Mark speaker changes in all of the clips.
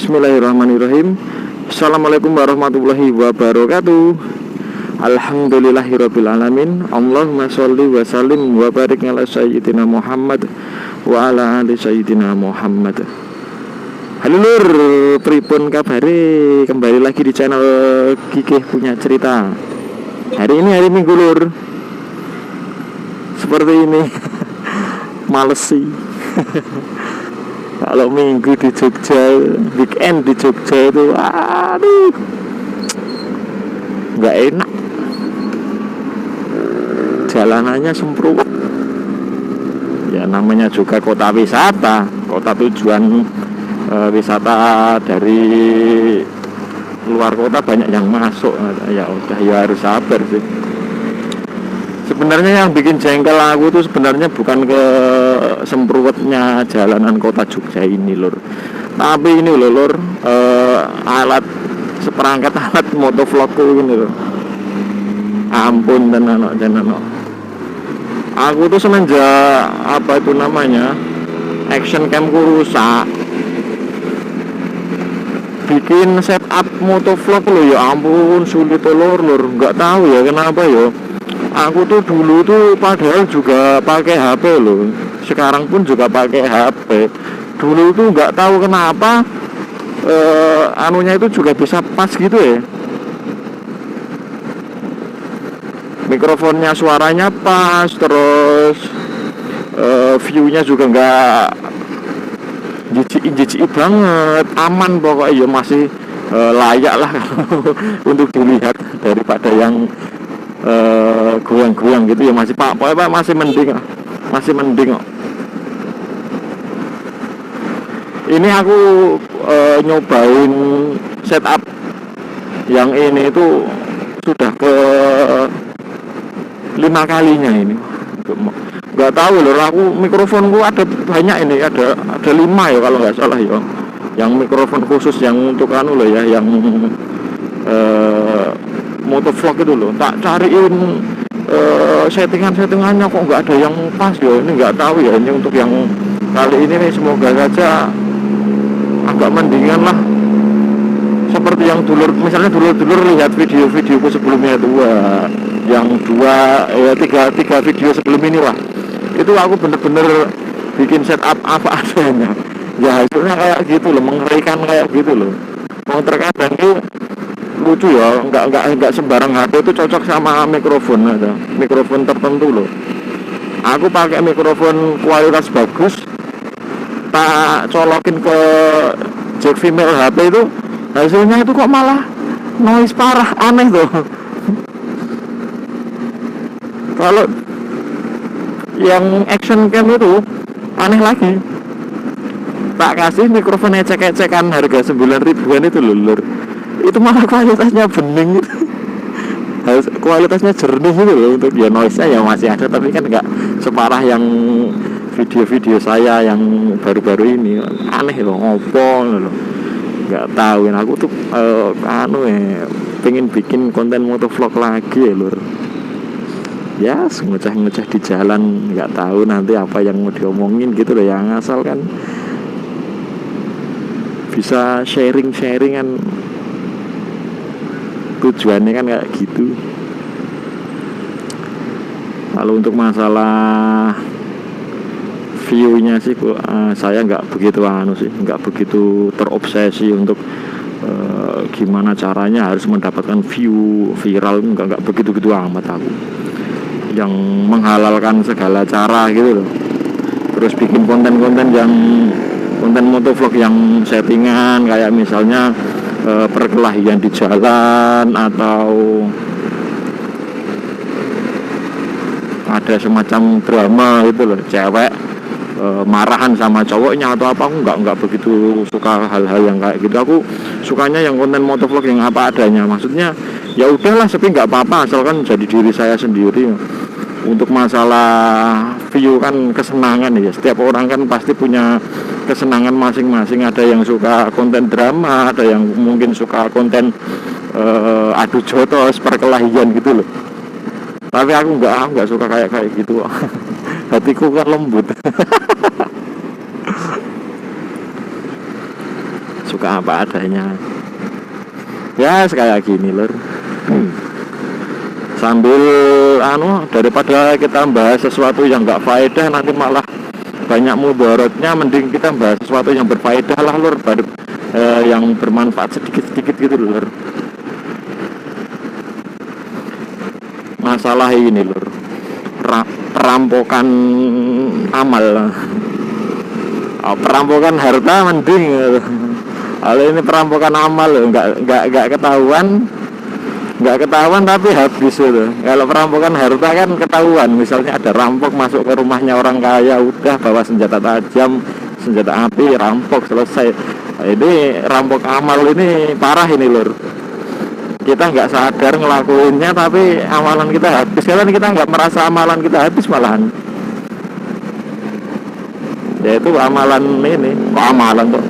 Speaker 1: Bismillahirrahmanirrahim. Assalamualaikum warahmatullahi wabarakatuh. Alhamdulillahirabbil alamin. Allahumma sholli wa sallim wa barik ala sayyidina Muhammad wa ala ali sayyidina Muhammad. Halo lur, pripun kabare? Kembali lagi di channel Kikih Punya Cerita. Hari ini hari Minggu lur. Seperti ini. Males sih. Kalau minggu di Jogja, weekend di Jogja itu, aduh, nggak enak. Jalanannya semprot. Ya namanya juga kota wisata, kota tujuan wisata dari luar kota banyak yang masuk. Ya udah, ya harus sabar sih. Sebenarnya yang bikin jengkel aku tuh sebenarnya bukan ke semprotnya jalanan kota Jogja ini lur, tapi ini lur, alat seperangkat alat motovlogku ini lur. Ampun tenan. Aku tuh semenjak apa itu namanya action camku rusak, bikin setup motovlog lo ya ampun sulit lur, nggak tahu ya kenapa ya. Aku tuh dulu tuh padahal juga pakai HP loh. Sekarang pun juga pakai HP. Dulu tuh nggak tahu kenapa anunya itu juga bisa pas gitu ya. Mikrofonnya suaranya pas, terus view-nya juga nggak jijik banget, aman pokoknya ya, masih layak lah untuk dilihat daripada yang goyang-goyang gitu ya, masih pokoknya masih mending kok. Ini aku nyobain setup yang ini itu sudah ke 5 kalinya ini. Nggak tahu loh, aku mikrofonku ada banyak ini, ada 5 ya kalau nggak salah ya, yang mikrofon khusus yang untuk anu loh ya, yang motovlog itu loh. Tak cariin settingannya kok nggak ada yang pas ya. Ini nggak tahu ya, ini untuk yang kali ini nih, semoga saja agak mendingan lah, seperti yang dulur, misalnya dulur lihat video-videoku sebelumnya itu, yang 3 video sebelum ini lah, itu aku bener-bener bikin setup apa adanya ya, hasilnya kayak gitu loh, mengerikan kayak gitu loh. Mau terkadang itu lucu ya, enggak sembarang HP itu cocok sama mikrofon, ada mikrofon tertentu loh. Aku pakai mikrofon kualitas bagus, tak colokin ke jack female HP itu, hasilnya itu kok malah noise parah, aneh tuh. Kalau yang action cam itu aneh lagi, tak kasih mikrofon ecek-ecekan harga 9 ribuan itu lulur, itu malah kualitasnya bening gitu. Kualitasnya jernih gitu loh, untuk ya noise-nya ya masih ada, tapi kan nggak separah yang video-video saya yang baru-baru ini. Aneh loh, ngopo loh, nggak tahu. Aku tuh pengen bikin konten motovlog lagi ya lur ya, ngeceh-ngeceh di jalan, nggak tahu nanti apa yang mau diomongin gitu loh, yang asal kan bisa sharing-sharingan, tujuannya kan kayak gitu. Kalau untuk masalah view-nya sih saya nggak begitu nggak begitu terobsesi untuk gimana caranya harus mendapatkan view viral, nggak begitu amat aku, yang menghalalkan segala cara gitu loh. Terus bikin konten motovlog yang settingan, kayak misalnya perkelahian di jalan, atau ada semacam drama gitu loh, cewek marahan sama cowoknya atau apa. Aku nggak begitu suka hal-hal yang kayak gitu. Aku sukanya yang konten motovlog yang apa adanya, maksudnya ya udahlah, sepi nggak apa-apa, asalkan jadi diri saya sendiri. Untuk masalah view kan kesenangan ya, setiap orang kan pasti punya kesenangan masing-masing. Ada yang suka konten drama, ada yang mungkin suka konten adu jotos, perkelahian gitu loh. Tapi aku nggak suka kayak gitu. Hatiku kan lembut. suka apa adanya. Ya kayak gini lur. Sambil daripada kita bahas sesuatu yang nggak faedah nanti malah banyak mudaratnya, mending kita bahas sesuatu yang berfaedah lah lur, yang bermanfaat sedikit-sedikit gitu lur. Masalah ini lur, perampokan amal, perampokan harta mending. Kalau ini perampokan amal loh, nggak ketahuan tapi habis itu. Kalau perampokan harta kan ketahuan, misalnya ada rampok masuk ke rumahnya orang kaya, udah bawa senjata tajam, senjata api, rampok, selesai. Ini rampok amal ini parah ini lur. Kita nggak sadar ngelakuinnya tapi amalan kita habis. Karena kita nggak merasa amalan kita habis malahan. Yaitu amalan ini, amalan tuh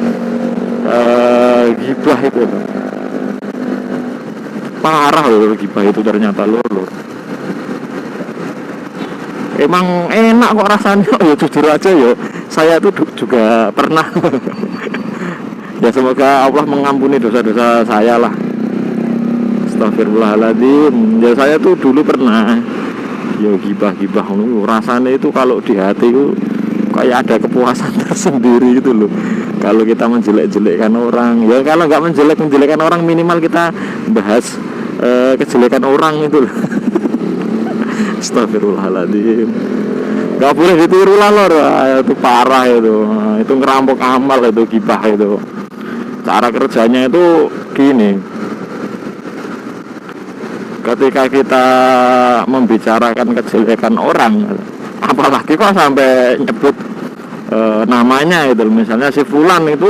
Speaker 1: gibah itu. Parah loh gibah itu ternyata lur. Emang enak kok rasanya. Ya jujur aja yo, saya tuh juga pernah. Ya semoga Allah mengampuni dosa-dosa saya lah. Astagfirullahaladzim. Ya saya tuh dulu pernah yo gibah rasanya itu kalau di hati itu kayak ada kepuasan tersendiri gitu loh. Kalau kita menjelek-jelekkan orang, ya kalau nggak menjelekkan orang minimal kita bahas kejelekan orang itu loh. Astagfirullahaladzim. Gak boleh ditiru lah lor. Itu parah itu ngerampok amal itu gibah itu. Cara kerjanya itu gini, ketika kita membicarakan kejelekan orang, apalagi kok sampai nyebut namanya itu, misalnya si fulan itu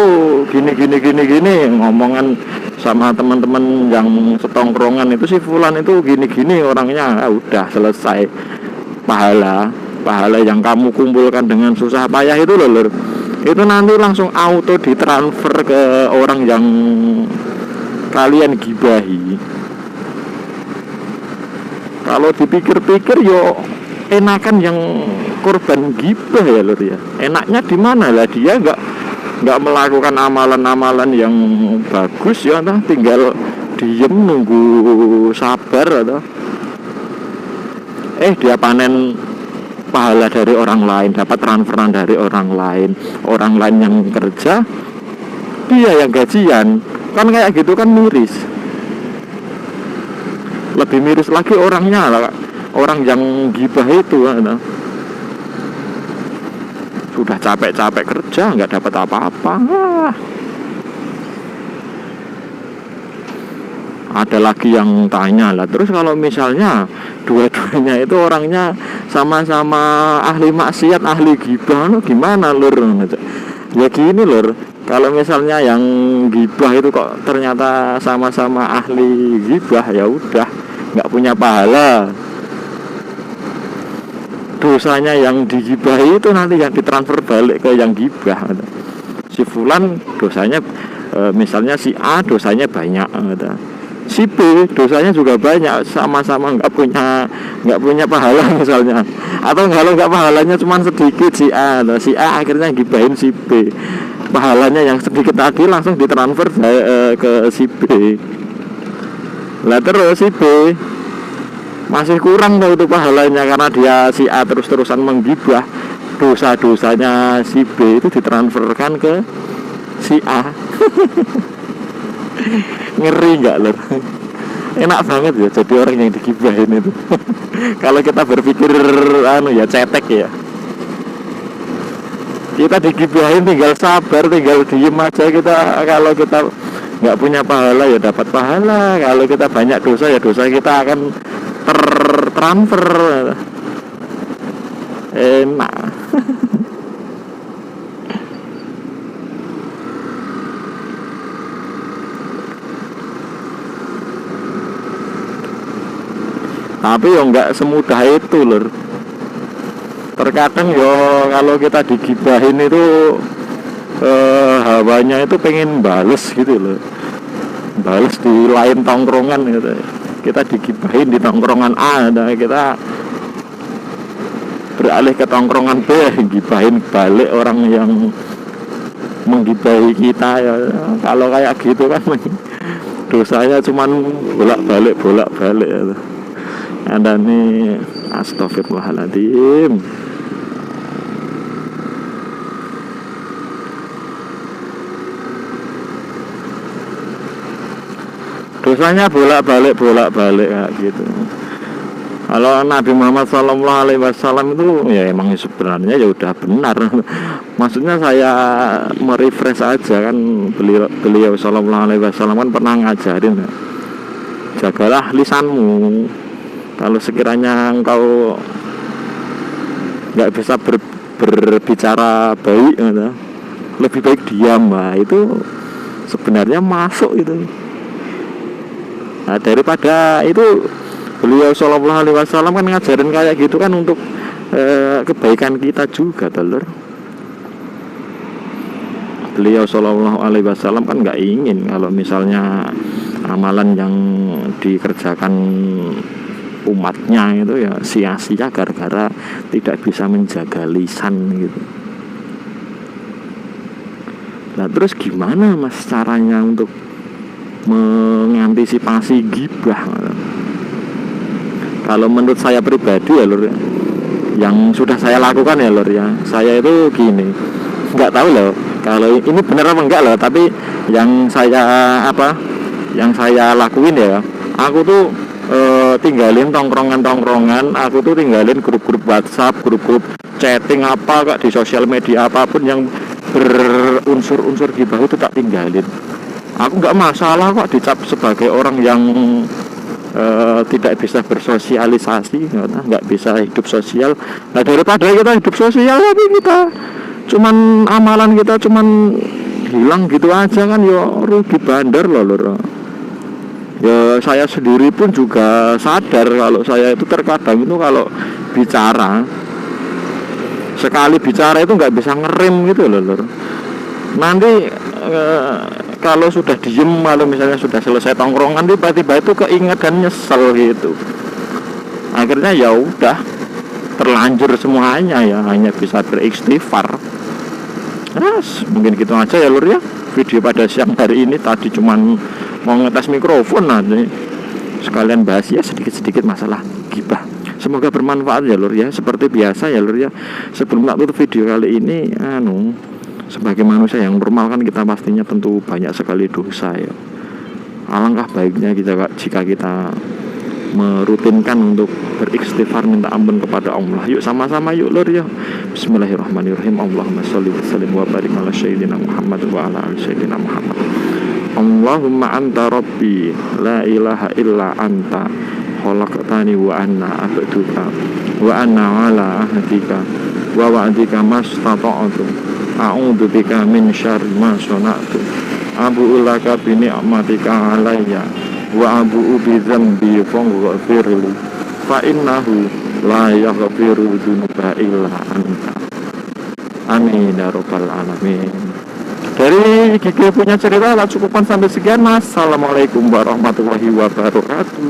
Speaker 1: gini ngomongan sama teman-teman yang setongkrongan itu, si fulan itu gini orangnya, udah selesai. Pahala yang kamu kumpulkan dengan susah payah itu loh lur, itu nanti langsung auto ditransfer ke orang yang kalian gibahi. Kalau dipikir-pikir yo enakan yang korban gibah ya lur ya. Enaknya di mana lah, dia nggak melakukan amalan-amalan yang bagus ya, tinggal diem nunggu sabar atau dia panen pahala dari orang lain, dapat transferan dari orang lain yang kerja, dia yang gajian. Kan kayak gitu kan miris. Lebih miris lagi orangnya lah, orang yang gibah itu sudah capek-capek kerja nggak dapat apa-apa. Ada lagi yang tanya lah, terus kalau misalnya dua-duanya itu orangnya sama-sama ahli maksiat, ahli gibah, gimana lur? Ya gini lur, kalau misalnya yang gibah itu kok ternyata sama-sama ahli gibah, ya udah nggak punya pahala. Dosanya yang digibahi itu nanti yang ditransfer balik ke yang gibah. Si fulan dosanya misalnya si A dosanya banyak, si B dosanya juga banyak, sama-sama nggak punya pahala misalnya. Atau kalau nggak pahalanya cuma sedikit si A akhirnya gibahin si B, pahalanya yang sedikit tadi langsung ditransfer ke si B. Lah terus si B masih kurang tuh itu pahalanya, karena dia si A terus-terusan menggibah, dosa-dosanya si B itu ditransferkan ke si A. Ngeri nggak loh? Enak banget ya jadi orang yang digibahin itu. Kalau kita berpikir cetek ya, kita digibahin tinggal sabar, tinggal diem aja. Kalau kita nggak punya pahala ya dapat pahala, kalau kita banyak dosa ya dosa kita akan tertransfer. Enak. Tapi ya nggak semudah itu lur. Terkadang ya kalau kita digibahin itu hawanya itu pengen bales gitu loh, bales di lain tongkrongan gitu. Kita digibahin di tongkrongan A, kita beralih ke tongkrongan B, gibahin balik orang yang menggibahi kita ya. Kalau kayak gitu kan dosanya cuman bolak-balik ya. Ada nih, astagfirullahaladzim. Dosanya bolak-balik kayak gitu. Kalau Nabi Muhammad SAW itu ya emang sebenarnya ya udah benar. Maksudnya saya merefresh aja kan, beliau SAW kan pernah ngajarin, jagalah lisanmu. Kalau sekiranya engkau nggak bisa berbicara baik, lebih baik diam. Nah, itu sebenarnya masuk itu. Nah, daripada itu beliau Shallallahu Alaihi Wasallam kan ngajarin kayak gitu kan untuk kebaikan kita juga, telur. Beliau Shallallahu Alaihi Wasallam kan nggak ingin kalau misalnya amalan yang dikerjakan umatnya itu ya sia-sia gara-gara tidak bisa menjaga lisan gitu. Nah terus gimana mas caranya untuk mengantisipasi gibah? Kalau menurut saya pribadi ya lur, yang sudah saya lakukan ya lur ya, saya itu gini, nggak tahu loh kalau ini benar apa enggak loh, tapi yang saya lakuin ya, aku tuh tinggalin tongkrongan, aku tuh tinggalin grup-grup WhatsApp, grup-grup chatting apa kak di sosial media apapun yang berunsur-unsur gibah itu tak tinggalin. Aku nggak masalah kok dicap sebagai orang yang tidak bisa bersosialisasi, nggak bisa hidup sosial. Nah daripada kita hidup sosial tapi kita cuman amalan kita cuman hilang gitu aja kan, ya rugi bandar loh lor. Ya saya sendiri pun juga sadar kalau saya itu terkadang itu kalau bicara, sekali bicara itu nggak bisa ngerem gitu loh lor. Nanti kalau sudah diem, kalau misalnya sudah selesai tongkrongan tiba-tiba itu keinget dan nyesel gitu. Akhirnya ya udah terlanjur semuanya, ya hanya bisa beristighfar. Nah, mungkin gitu aja ya lur ya. Video pada siang hari ini tadi cuman mau ngetes mikrofon aja. Sekalian bahas ya sedikit-sedikit masalah gibah. Semoga bermanfaat ya lur ya. Seperti biasa ya lur ya. Sebelum tak tutup video kali ini, sebagai manusia yang normal kan kita pastinya tentu banyak sekali dosa ya. Alangkah baiknya jika kita merutinkan untuk beristighfar, minta ampun kepada Allah. Yuk sama-sama yuk lur ya. Bismillahirrahmanirrahim. Allahumma sholli wa sallim wa barik ala sayyidina Muhammad wa ala ali sayyidina Muhammad. Allahumma anta rabbi la ilaha illa anta khalaqtani wa anna abduka wa anna ala ahdika wa wa'dika mastata'tu a'udzu bika min syarri ma sana'tu abu'u laka bi ni'matika alayya wa abu'u bi dzambi faghfirli fa innahu la yaghfiru dzunuba illa anta. Amin ya rabbal alamin. Dari Gigi punya cerita lah, cukupkan sampai sekian. Assalamualaikum warahmatullahi wabarakatuh.